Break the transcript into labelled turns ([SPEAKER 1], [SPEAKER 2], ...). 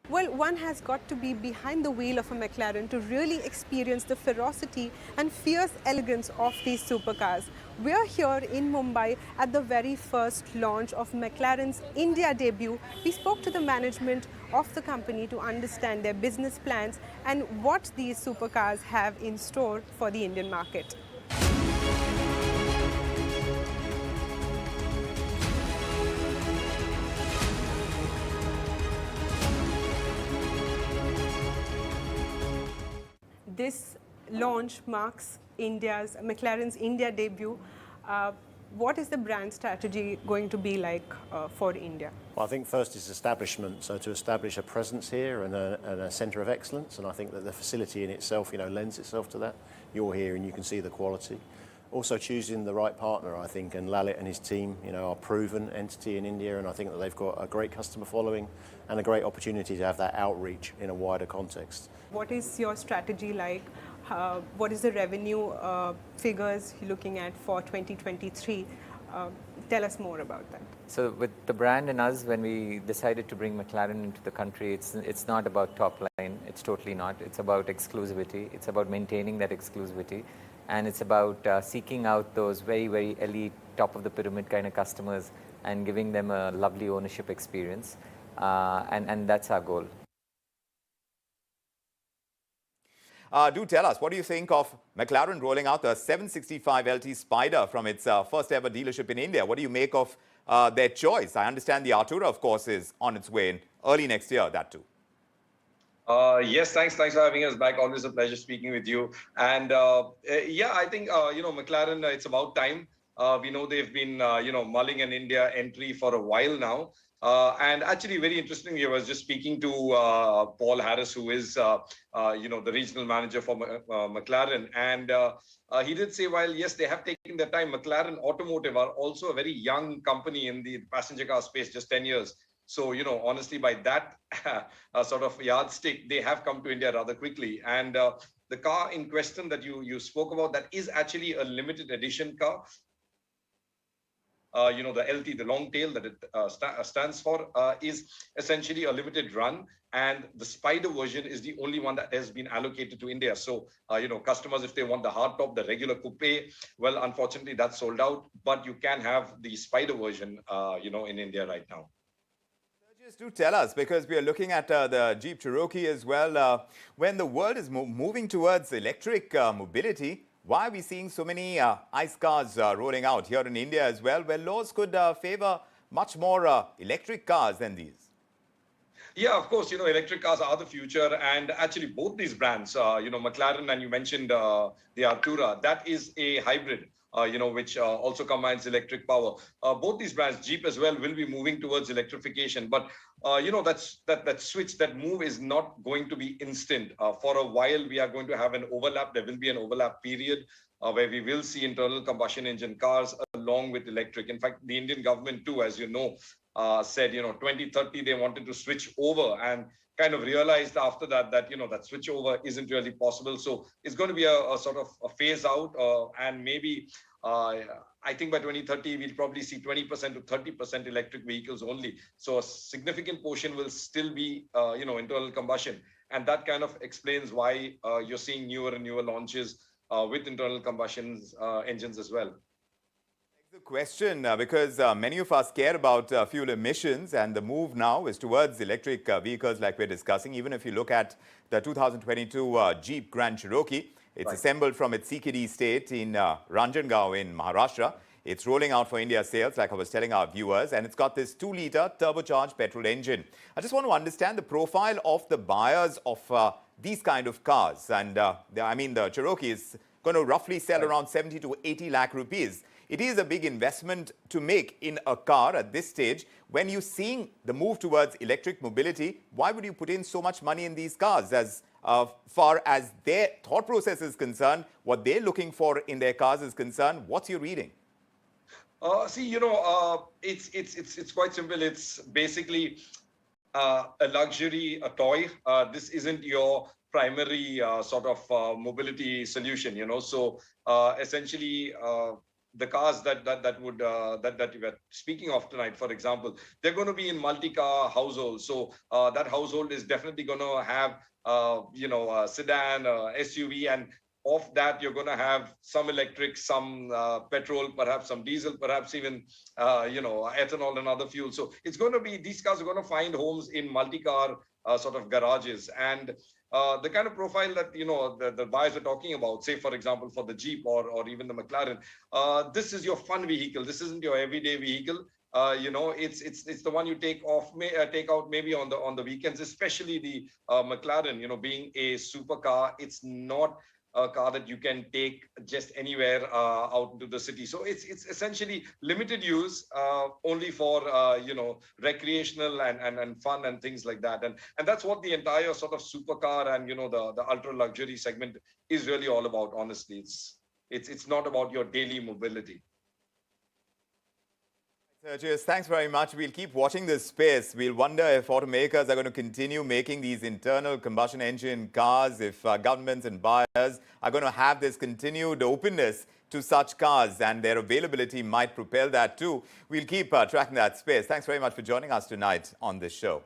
[SPEAKER 1] Well, one has got to be behind the wheel of a McLaren to really experience the ferocity and fierce elegance of these supercars. We're here in Mumbai at the very first launch of McLaren's India debut. We spoke to the management of the company to understand their business plans and what these supercars have in store for the Indian market. This launch marks McLaren's India debut. What is the brand strategy going to be like for India?
[SPEAKER 2] Well, I think first is establishment, so to establish a presence here and a centre of excellence, and I think that the facility in itself, lends itself to that. You're here and you can see the quality. Also choosing the right partner, I think, and Lalit and his team, are a proven entity in India, and I think that they've got a great customer following and a great opportunity to have that outreach in a wider context.
[SPEAKER 1] What is your strategy like? What is the revenue figures you're looking at for 2023? Tell us more about that.
[SPEAKER 3] So with the brand and us, when we decided to bring McLaren into the country, it's not about top line. It's totally not. It's about exclusivity. It's about maintaining that exclusivity. And it's about seeking out those very, very elite, top of the pyramid kind of customers and giving them a lovely ownership experience. And that's our goal.
[SPEAKER 4] Do tell us, what do you think of McLaren rolling out the 765 LT Spider from its first ever dealership in India? What do you make of their choice? I understand the Artura, of course, is on its way in early next year, that too.
[SPEAKER 5] Yes, thanks for having us back. Always a pleasure speaking with you. And yeah, I think, McLaren, it's about time. We know they've been, mulling an India entry for a while now. And actually, very interestingly, I was just speaking to Paul Harris, who is, the regional manager for McLaren. And he did say, while, yes, they have taken their time, McLaren Automotive are also a very young company in the passenger car space, just 10 years. So, honestly, by that sort of yardstick, they have come to India rather quickly. And the car in question that you spoke about, that is actually a limited edition car. The LT, the long tail that it stands for, is essentially a limited run. And the Spider version is the only one that has been allocated to India. So, customers, if they want the hardtop, the regular coupe, well, unfortunately, that's sold out. But you can have the Spider version, in India right now.
[SPEAKER 4] Just do tell us, because we are looking at the Jeep Cherokee as well. When the world is moving towards electric mobility, why are we seeing so many ICE cars rolling out here in India as well, where laws could favor much more electric cars than these?
[SPEAKER 5] Yeah, of course, electric cars are the future. And actually, both these brands, McLaren, and you mentioned the Artura, that is a hybrid. Which also combines electric power. Both these brands, Jeep as well, will be moving towards electrification. But, that switch, that move is not going to be instant. For a while, we are going to have an overlap. There will be an overlap period where we will see internal combustion engine cars along with electric. In fact, the Indian government too, as you know, said, 2030, they wanted to switch over, and kind of realized after that, that switch over isn't really possible. So it's going to be a sort of a phase out, and maybe I think by 2030, we'll probably see 20% to 30% electric vehicles only. So a significant portion will still be, internal combustion. And that kind of explains why you're seeing newer and newer launches with internal combustion engines as well.
[SPEAKER 4] The question, because many of us care about fuel emissions, and the move now is towards electric vehicles like we're discussing. Even if you look at the 2022 Jeep Grand Cherokee, it's assembled from its CKD estate in Ranjangaon in Maharashtra. It's rolling out for India sales, like I was telling our viewers, and it's got this 2-litre turbocharged petrol engine. I just want to understand the profile of the buyers of these kind of cars. And the Cherokee is going to roughly sell around 70 to 80 lakh rupees. It is a big investment to make in a car at this stage. When you're seeing the move towards electric mobility, why would you put in so much money in these cars? As far as their thought process is concerned, what they're looking for in their cars is concerned, what's your reading?
[SPEAKER 5] It's quite simple. It's basically a luxury, a toy. This isn't your primary sort of mobility solution, So essentially, the cars that we were speaking of tonight, for example, they're going to be in multi-car households. So that household is definitely going to have a sedan, SUV, and of that you're going to have some electric, some petrol, perhaps some diesel, perhaps even ethanol and other fuels. So it's going to be, these cars are going to find homes in multi-car sort of garages. And the kind of profile that the buyers are talking about, say for example for the Jeep or even the McLaren, this is your fun vehicle. This isn't your everyday vehicle. It's the one you take out maybe on the weekends, especially the McLaren. Being a supercar, it's not a car that you can take just anywhere out into the city. So it's essentially limited use, only for recreational and fun and things like that. And that's what the entire sort of supercar and the ultra luxury segment is really all about. Honestly, it's not about your daily mobility.
[SPEAKER 4] Sergius, thanks very much. We'll keep watching this space. We'll wonder if automakers are going to continue making these internal combustion engine cars, if governments and buyers are going to have this continued openness to such cars, and their availability might propel that too. We'll keep tracking that space. Thanks very much for joining us tonight on this show.